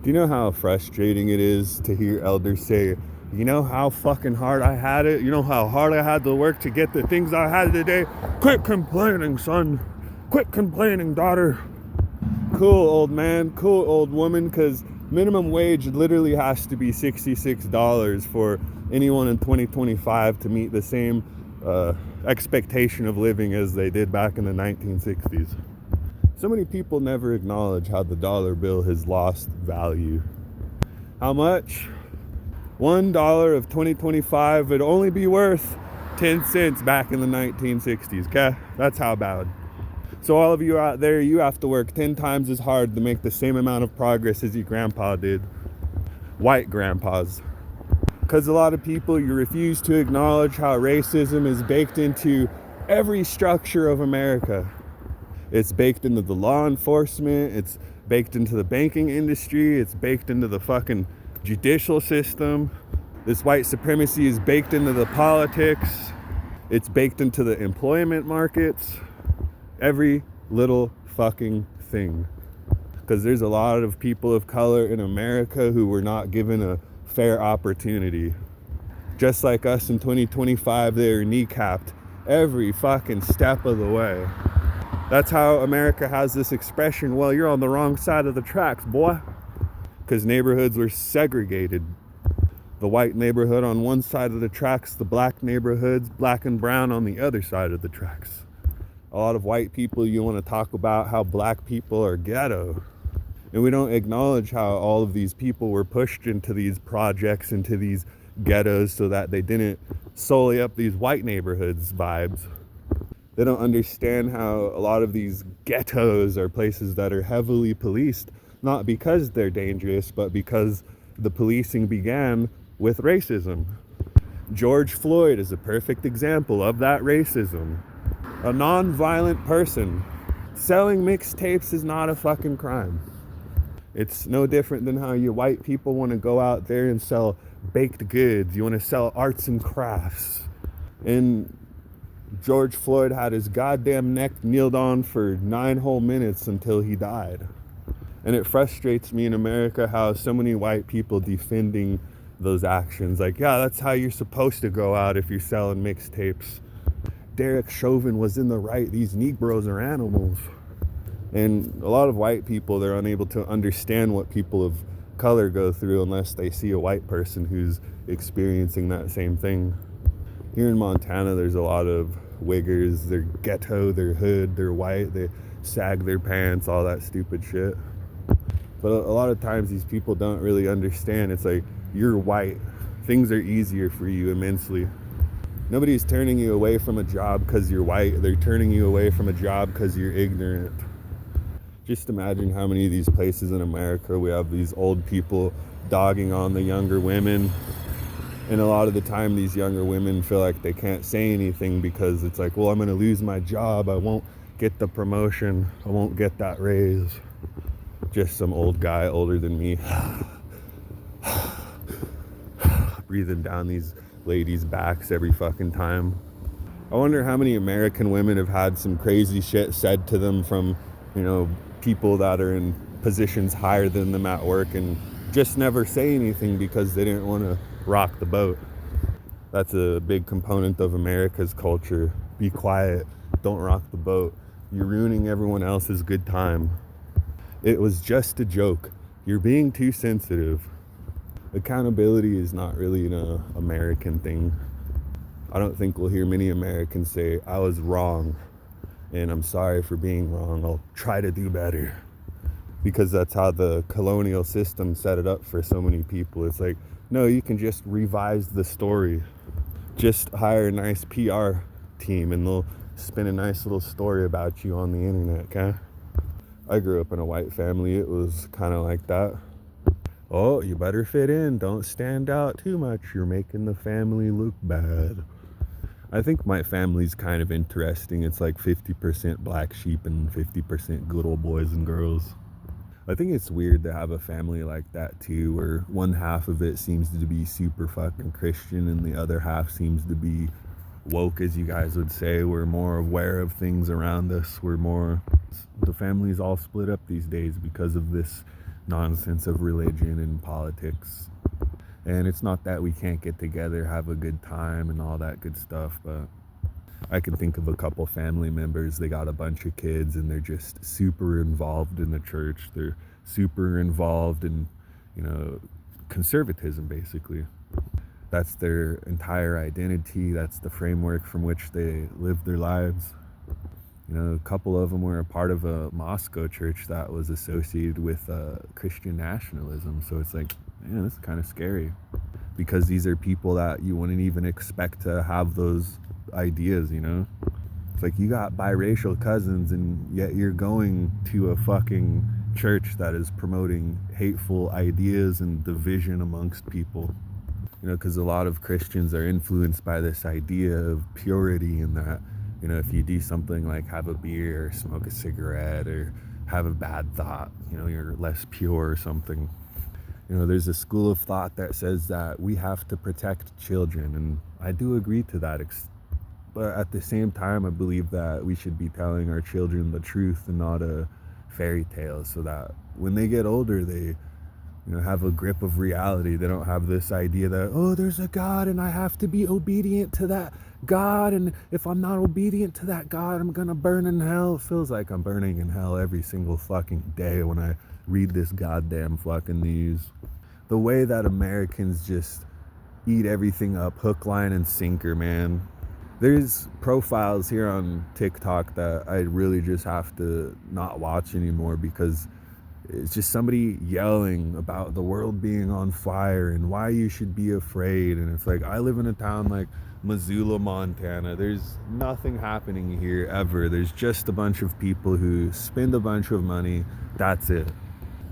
Do you know how frustrating it is to hear elders say, you know how fucking hard I had it? You know how hard I had to work to get the things I had today? Quit complaining, son. Quit complaining, daughter. Cool, old man. Cool, old woman. Because minimum wage literally has to be $66 for anyone in 2025 to meet the same expectation of living as they did back in the 1960s. So many people never acknowledge how the dollar bill has lost value. How much? $1 of 2025 would only be worth 10 cents back in the 1960s, okay? That's how bad. So all of you out there, you have to work 10 times as hard to make the same amount of progress as your grandpa did. White grandpas. Because a lot of people, you refuse to acknowledge how racism is baked into every structure of America. It's baked into the law enforcement, it's baked into the banking industry, it's baked into the fucking judicial system. This white supremacy is baked into the politics. It's baked into the employment markets. Every little fucking thing. Because there's a lot of people of color in America who were not given a fair opportunity. Just like us in 2025, they're kneecapped every fucking step of the way. That's how America has this expression, well, you're on the wrong side of the tracks, boy. Because neighborhoods were segregated. The white neighborhood on one side of the tracks, the black neighborhoods, black and brown on the other side of the tracks. A lot of white people, you want to talk about how black people are ghetto. And we don't acknowledge how all of these people were pushed into these projects, into these ghettos, so that they didn't sully up these white neighborhoods vibes. They don't understand how a lot of these ghettos are places that are heavily policed, not because they're dangerous, but because the policing began with racism. George Floyd is a perfect example of that racism. A non-violent person. Selling mixtapes is not a fucking crime. It's no different than how you white people want to go out there and sell baked goods. You want to sell arts and crafts. And George Floyd had his goddamn neck kneeled on for 9 whole minutes until he died. And it frustrates me in America how so many white people defending those actions. Like, yeah, that's how you're supposed to go out if you're selling mixtapes. Derek Chauvin was in the right. These Negroes are animals. And a lot of white people, they're unable to understand what people of color go through unless they see a white person who's experiencing that same thing. Here in Montana, there's a lot of wiggers. They're ghetto, they're hood, they're white, they sag their pants, all that stupid shit. But a lot of times these people don't really understand. It's like, you're white. Things are easier for you immensely. Nobody's turning you away from a job because you're white. They're turning you away from a job because you're ignorant. Just imagine how many of these places in America we have these old people dogging on the younger women. And a lot of the time these younger women feel like they can't say anything because it's like, well, I'm going to lose my job. I won't get the promotion. I won't get that raise. Just some old guy older than me breathing down these ladies' backs every fucking time. I wonder how many American women have had some crazy shit said to them from, people that are in positions higher than them at work and just never say anything because they didn't want to rock the boat. That's a big component of America's culture. Be quiet. Don't rock the boat. You're ruining everyone else's good time. It was just a joke. You're being too sensitive. Accountability is not really an American thing. I don't think we'll hear many Americans say, I was wrong and I'm sorry for being wrong. I'll try to do better. Because that's how the colonial system set it up for so many people. It's like, no, you can just revise the story. Just hire a nice PR team and they'll spin a nice little story about you on the internet, okay? I grew up in a white family. It was kind of like that. Oh, you better fit in. Don't stand out too much. You're making the family look bad. I think my family's kind of interesting. It's like 50% black sheep and 50% good old boys and girls. I think it's weird to have a family like that too, where one half of it seems to be super fucking Christian and the other half seems to be woke, as you guys would say. We're more aware of things around us. The family's all split up these days because of this nonsense of religion and politics. And it's not that we can't get together, have a good time and all that good stuff, but I can think of a couple family members, they got a bunch of kids and they're just super involved in the church. They're super involved in, conservatism basically. That's their entire identity. That's the framework from which they live their lives. A couple of them were a part of a Moscow church that was associated with Christian nationalism. So it's like, man, this is kind of scary, because these are people that you wouldn't even expect to have those ideas. It's like you got biracial cousins and yet you're going to a fucking church that is promoting hateful ideas and division amongst people. Because a lot of Christians are influenced by this idea of purity, and that, if you do something like have a beer or smoke a cigarette or have a bad thought, you're less pure or something. There's a school of thought that says that we have to protect children, and I do agree to that. But at the same time, I believe that we should be telling our children the truth and not a fairy tale, so that when they get older, they have a grip of reality. They don't have this idea that, oh, there's a God and I have to be obedient to that God, and if I'm not obedient to that God, I'm gonna burn in hell. It feels like I'm burning in hell every single fucking day when I read this goddamn fucking news. The way that Americans just eat everything up, hook, line, and sinker, man. There's profiles here on TikTok that I really just have to not watch anymore, because it's just somebody yelling about the world being on fire and why you should be afraid. And it's like, I live in a town like Missoula, Montana. There's nothing happening here ever. There's just a bunch of people who spend a bunch of money. That's it.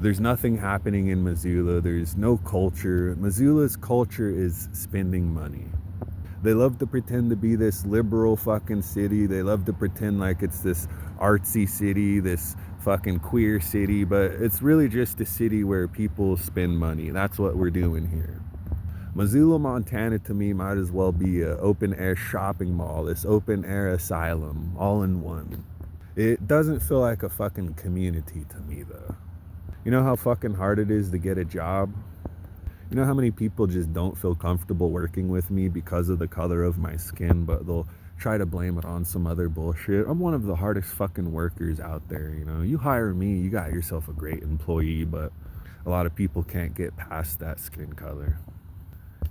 There's nothing happening in Missoula. There's no culture. Missoula's culture is spending money. They love to pretend to be this liberal fucking city. They love to pretend like it's this artsy city, this fucking queer city, but it's really just a city where people spend money. That's what we're doing here. Missoula, Montana, to me, might as well be an open air shopping mall, this open air asylum, all in one. It doesn't feel like a fucking community to me, though. You know how fucking hard it is to get a job? You know how many people just don't feel comfortable working with me because of the color of my skin, but they'll try to blame it on some other bullshit? I'm one of the hardest fucking workers out there. You hire me, you got yourself a great employee, but a lot of people can't get past that skin color.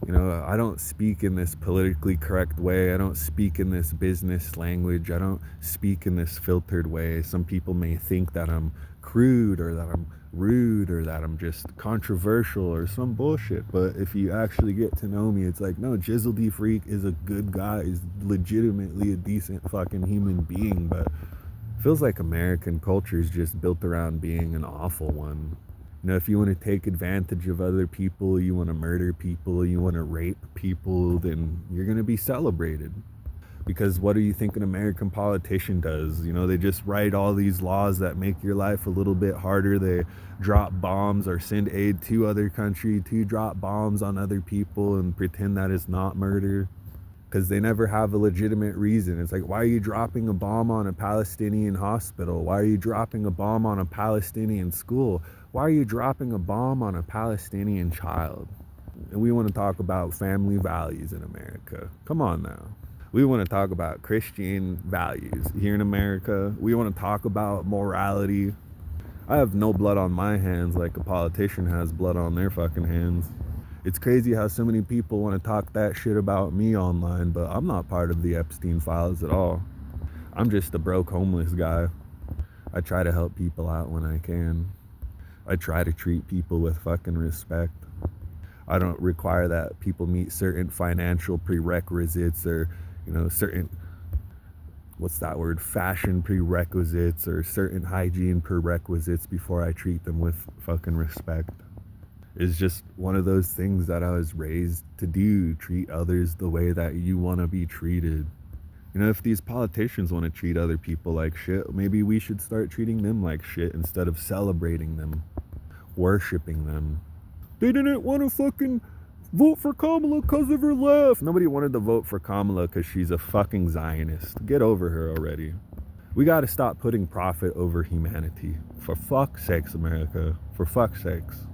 I don't speak in this politically correct way. I don't speak in this business language. I don't speak in this filtered way. Some people may think that I'm crude or that I'm rude or that I'm just controversial or some bullshit, but if you actually get to know me, it's like, no, Jizzle D Freak is a good guy. He's legitimately a decent fucking human being, but it feels like American culture is just built around being an awful one. If you want to take advantage of other people, you want to murder people, you want to rape people, then you're going to be celebrated. Because what do you think an American politician does? They just write all these laws that make your life a little bit harder. They drop bombs or send aid to other countries to drop bombs on other people and pretend that it's not murder. Because they never have a legitimate reason. It's like, why are you dropping a bomb on a Palestinian hospital? Why are you dropping a bomb on a Palestinian school? Why are you dropping a bomb on a Palestinian child? And we want to talk about family values in America. Come on now. We want to talk about Christian values here in America. We want to talk about morality. I have no blood on my hands like a politician has blood on their fucking hands. It's crazy how so many people want to talk that shit about me online, but I'm not part of the Epstein files at all. I'm just a broke homeless guy. I try to help people out when I can. I try to treat people with fucking respect. I don't require that people meet certain financial prerequisites or, certain, fashion prerequisites or certain hygiene prerequisites before I treat them with fucking respect. It's just one of those things that I was raised to do, treat others the way that you want to be treated. If these politicians want to treat other people like shit, maybe we should start treating them like shit instead of celebrating them, worshiping them. They didn't want to fucking vote for Kamala because of her left. Nobody wanted to vote for Kamala because she's a fucking Zionist. Get over her already. We got to stop putting profit over humanity. For fuck's sakes, America. For fuck's sakes.